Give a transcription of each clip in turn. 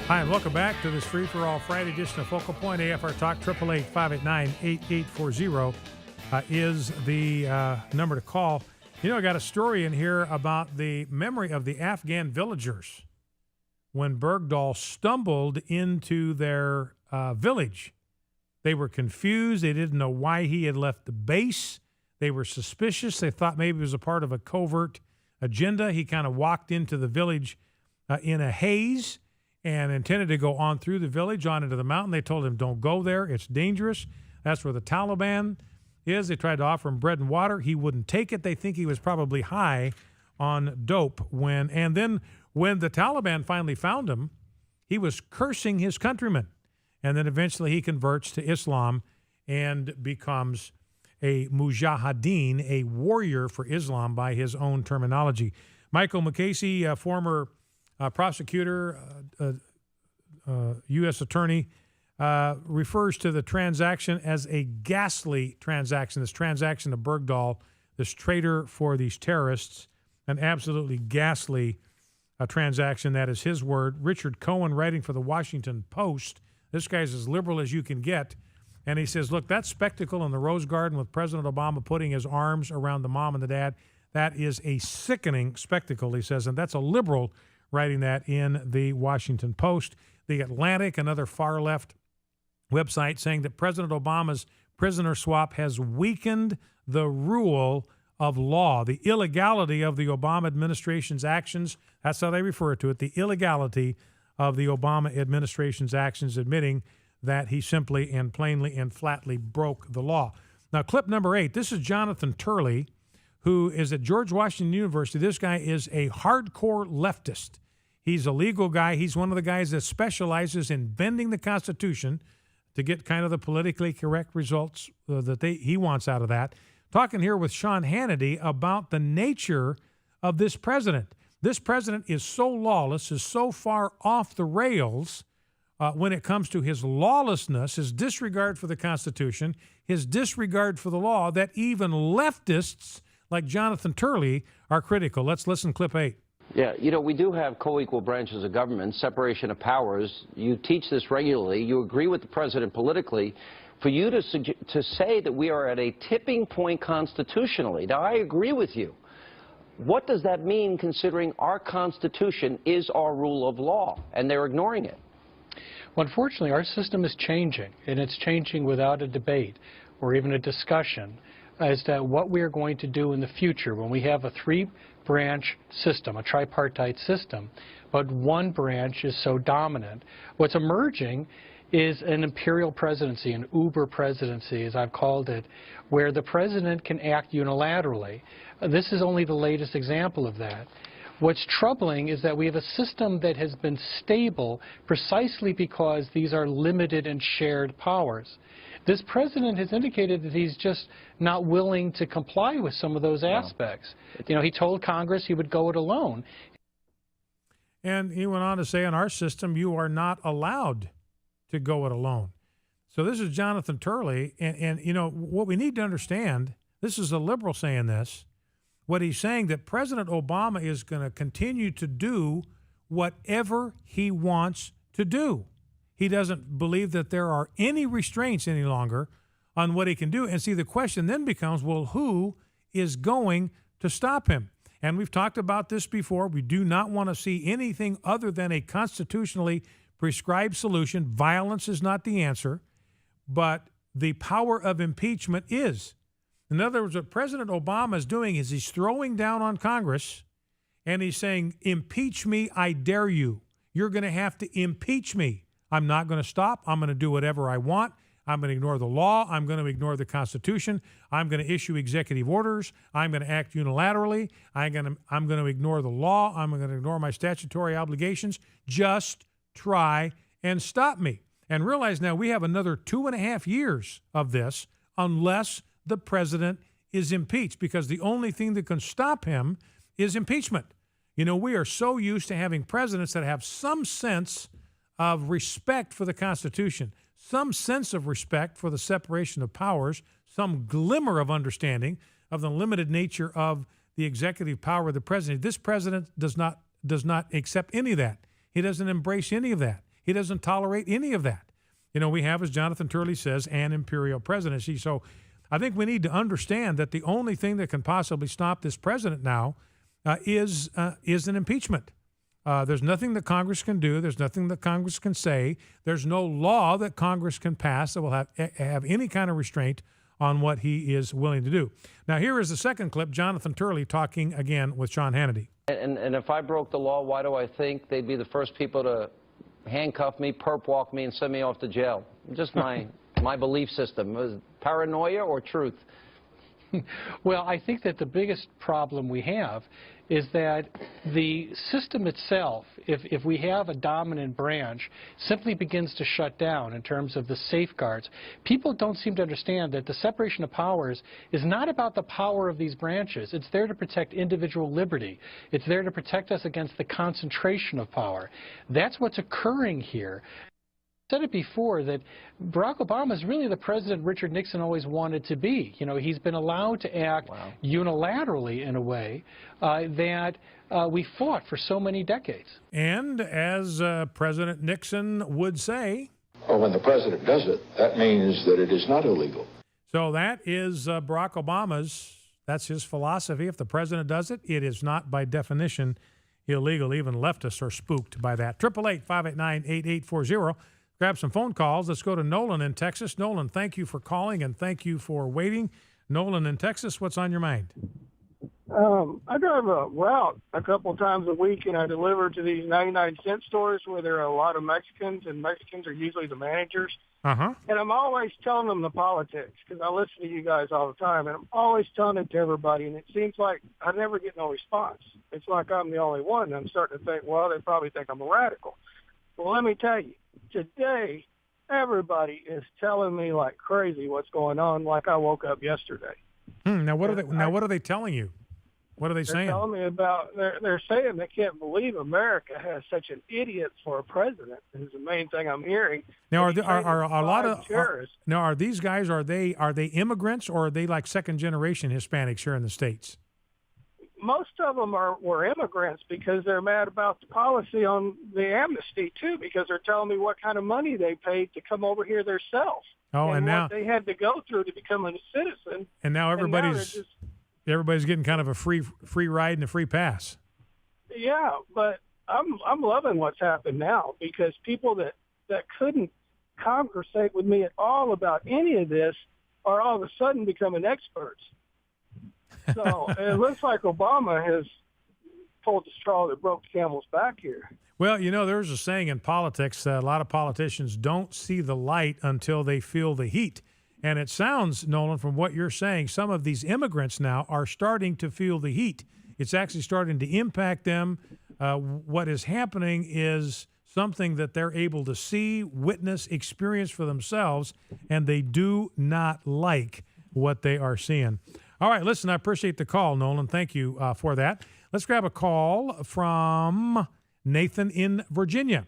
Hi, and welcome back to this free-for-all Friday edition of Focal Point. AFR Talk, 888-589-8840 is the number to call. You know, I got a story in here about the memory of the Afghan villagers when Bergdahl stumbled into their village. They were confused. They didn't know why he had left the base. They were suspicious. They thought maybe it was a part of a covert agenda. He kind of walked into the village in a haze and intended to go on through the village, on into the mountain. They told him, don't go there. It's dangerous. That's where the Taliban is. They tried to offer him bread and water. He wouldn't take it. They think he was probably high on dope. And then when the Taliban finally found him, he was cursing his countrymen. And then eventually he converts to Islam and becomes a mujahideen, a warrior for Islam by his own terminology. Michael McCasey, former prosecutor, U.S. attorney, refers to the transaction as a ghastly transaction, this transaction of Bergdahl, this traitor for these terrorists, an absolutely ghastly transaction. That is his word. Richard Cohen, writing for the Washington Post, this guy's as liberal as you can get, and he says, look, that spectacle in the Rose Garden with President Obama putting his arms around the mom and the dad, that is a sickening spectacle, he says, and that's a liberal writing that in the Washington Post. The Atlantic, another far-left website, saying that President Obama's prisoner swap has weakened the rule of law, the illegality of the Obama administration's actions. That's how they refer to it, the illegality of the Obama administration's actions, admitting that he simply and plainly and flatly broke the law. Now, clip number 8, this is Jonathan Turley, who is at George Washington University. This guy is a hardcore leftist. He's a legal guy. He's one of the guys that specializes in bending the Constitution to get kind of the politically correct results that he wants out of that. Talking here with Sean Hannity about the nature of this president. This president is so lawless, is so far off the rails when it comes to his lawlessness, his disregard for the Constitution, his disregard for the law, that even leftists like Jonathan Turley are critical. Let's listen, clip 8. Yeah, you know, we do have co-equal branches of government, separation of powers. You teach this regularly. You agree with the president politically. For you to say that we are at a tipping point constitutionally, now I agree with you. What does that mean, considering our Constitution is our rule of law, and they're ignoring it? Well, unfortunately, our system is changing, and it's changing without a debate or even a discussion as to what we are going to do in the future when we have a three-branch system, a tripartite system, but one branch is so dominant. What's emerging is an imperial presidency, an uber presidency, as I've called it, where the president can act unilaterally. This is only the latest example of that. What's troubling is that we have a system that has been stable precisely because these are limited and shared powers. This president has indicated that he's just not willing to comply with some of those aspects. You know, he told Congress he would go it alone. And he went on to say, in our system, you are not allowed to go it alone. So this is Jonathan Turley. And you know, what we need to understand, this is a liberal saying this, what he's saying that President Obama is going to continue to do whatever he wants to do. He doesn't believe that there are any restraints any longer on what he can do. And see, the question then becomes, well, who is going to stop him? And we've talked about this before. We do not want to see anything other than a constitutionally prescribed solution. Violence is not the answer, but the power of impeachment is. In other words, what President Obama is doing is he's throwing down on Congress and he's saying, impeach me, I dare you. You're going to have to impeach me. I'm not going to stop. I'm going to do whatever I want. I'm going to ignore the law. I'm going to ignore the Constitution. I'm going to issue executive orders. I'm going to act unilaterally. I'm going to ignore the law. I'm going to ignore my statutory obligations. Just try and stop me. And realize now we have another 2.5 years of this unless the president is impeached, because the only thing that can stop him is impeachment. You know, we are so used to having presidents that have some sense of respect for the Constitution, some sense of respect for the separation of powers, some glimmer of understanding of the limited nature of the executive power of the president. This president does not accept any of that. He doesn't embrace any of that. He doesn't tolerate any of that. We have, as Jonathan Turley says, an imperial presidency. So I think we need to understand that the only thing that can possibly stop this president now is an impeachment. There's nothing that Congress can do. There's nothing that Congress can say. There's no law that Congress can pass that will have any kind of restraint on what he is willing to do. Now, here is the second clip, Jonathan Turley talking again with Sean Hannity. And if I broke the law, why do I think they'd be the first people to handcuff me, perp walk me, and send me off to jail? Just my belief system. Paranoia or truth? Well, I think that the biggest problem we have is that the system itself, if we have a dominant branch, simply begins to shut down in terms of the safeguards. People don't seem to understand that the separation of powers is not about the power of these branches. It's there to protect individual liberty. It's there to protect us against the concentration of power. That's what's occurring here. Said it before that Barack Obama is really the president Richard Nixon always wanted to be. He's been allowed to act unilaterally in a way that we fought for so many decades. And as President Nixon would say, well, when the president does it, that means that it is not illegal. So that is Barack that's his philosophy. If the president does it, it is not by definition illegal. Even leftists are spooked by that. 888-589-8840. Grab some phone calls. Let's go to Nolan in Texas. Nolan, thank you for calling and thank you for waiting. Nolan in Texas, what's on your mind? I drive a route a couple times a week, and I deliver to these 99-cent stores where there are a lot of Mexicans, and Mexicans are usually the managers. Uh-huh. And I'm always telling them the politics because I listen to you guys all the time, and I'm always telling it to everybody, and it seems like I never get no response. It's like I'm the only one, and I'm starting to think, well, they probably think I'm a radical. Well, let me tell you, today, everybody is telling me like crazy what's going on, like I woke up yesterday. Now, what are they telling you? What are they saying? They're telling me about, they're saying they can't believe America has such an idiot for a president, is the main thing I'm hearing. Now, are a lot of terrorists. Now, are these guys, are they immigrants, or are they like second-generation Hispanics here in the States? Most of them were immigrants because they're mad about the policy on the amnesty, too, because they're telling me what kind of money they paid to come over here themselves. Oh, and now what they had to go through to become a citizen. And now everybody's getting kind of a free ride and a free pass. Yeah, but I'm loving what's happened now because people that couldn't conversate with me at all about any of this are all of a sudden becoming experts. So it looks like Obama has pulled the straw that broke the camel's back here. Well, there's a saying in politics, a lot of politicians don't see the light until they feel the heat. And it sounds, Nolan, from what you're saying, some of these immigrants now are starting to feel the heat. It's actually starting to impact them. What is happening is something that they're able to see, witness, experience for themselves, and they do not like what they are seeing. All right, listen, I appreciate the call, Nolan. Thank you for that. Let's grab a call from Nathan in Virginia.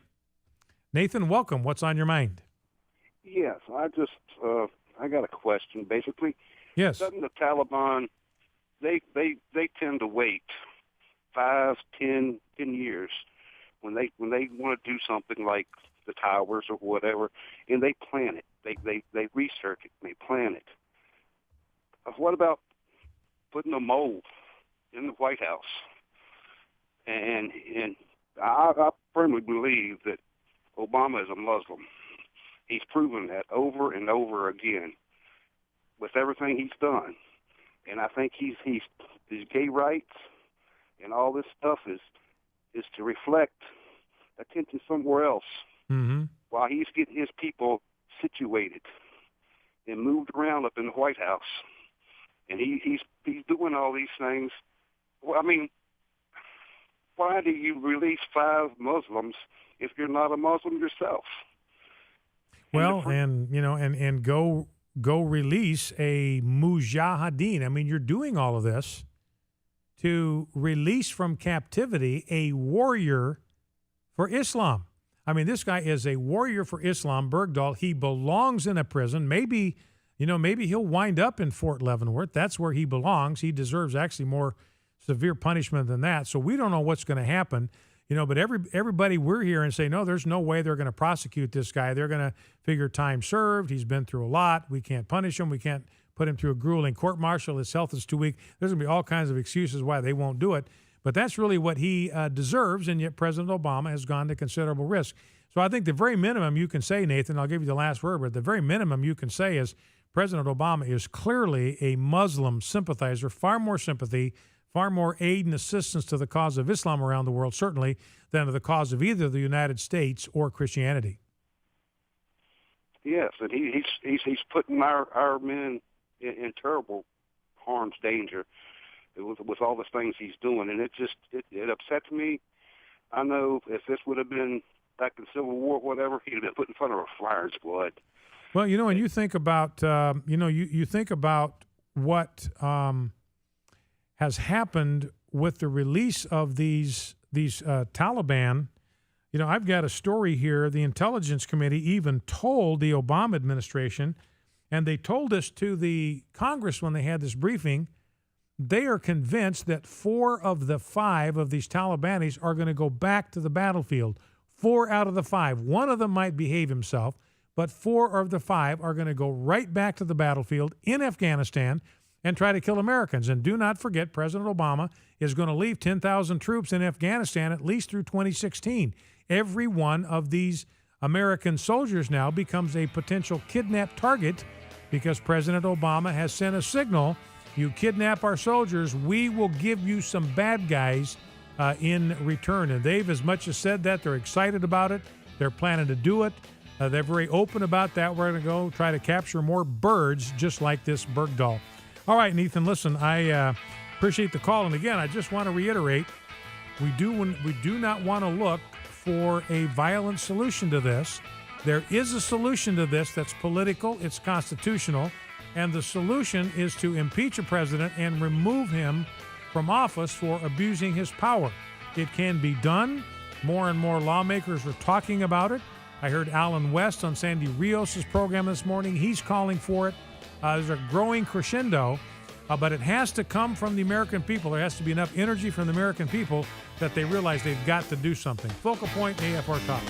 Nathan, welcome. What's on your mind? Yes, I got a question, basically. Yes. Doesn't the Taliban, they tend to wait 5, 10 years when they want to do something like the towers or whatever, and they plan it. They research it, and they plan it. What about putting a mole in the White House? And I firmly believe that Obama is a Muslim. He's proven that over and over again with everything he's done. And I think his gay rights and all this stuff is to reflect attention somewhere else while he's getting his people situated and moved around up in the White House. And he's doing all these things. Well, I mean, why do you release 5 Muslims if you're not a Muslim yourself? Well, and go release a mujahideen. I mean, you're doing all of this to release from captivity a warrior for Islam. I mean, this guy is a warrior for Islam, Bergdahl. He belongs in a prison. Maybe he'll wind up in Fort Leavenworth. That's where he belongs. He deserves actually more severe punishment than that. So we don't know what's going to happen. But everybody we're here and say, no, there's no way they're going to prosecute this guy. They're going to figure time served. He's been through a lot. We can't punish him. We can't put him through a grueling court martial. His health is too weak. There's going to be all kinds of excuses why they won't do it. But that's really what he deserves, and yet President Obama has gone to considerable risk. So I think the very minimum you can say, Nathan, I'll give you the last word, but the very minimum you can say is President Obama is clearly a Muslim sympathizer, far more sympathy, far more aid and assistance to the cause of Islam around the world, certainly, than to the cause of either the United States or Christianity. Yes, and he's putting our men in terrible harm's danger with all the things he's doing, and it upsets me. I know if this would have been back in Civil War, whatever, he'd have been put in front of a firing squad. Well, when you think about, you think about what has happened with the release of these Taliban. I've got a story here. The Intelligence Committee even told the Obama administration, and they told this to the Congress when they had this briefing, they are convinced that 4 of the 5 of these Talibanis are going to go back to the battlefield. 4 out of the 5. One of them might behave himself, but 4 of the 5 are going to go right back to the battlefield in Afghanistan and try to kill Americans. And do not forget, President Obama is going to leave 10,000 troops in Afghanistan at least through 2016. Every one of these American soldiers now becomes a potential kidnap target because President Obama has sent a signal: you kidnap our soldiers, we will give you some bad guys in return. And they've as much as said that. They're excited about it. They're planning to do it. They're very open about that. We're going to go try to capture more birds just like this Bergdahl. All right, Nathan, listen, I appreciate the call. And again, I just want to reiterate, we do not want to look for a violent solution to this. There is a solution to this that's political, it's constitutional, and the solution is to impeach a president and remove him from office for abusing his power. It can be done. More and more lawmakers are talking about it. I heard Alan West on Sandy Rios' program this morning. He's calling for it. There's a growing crescendo, but it has to come from the American people. There has to be enough energy from the American people that they realize they've got to do something. Focal Point, AFR Talk.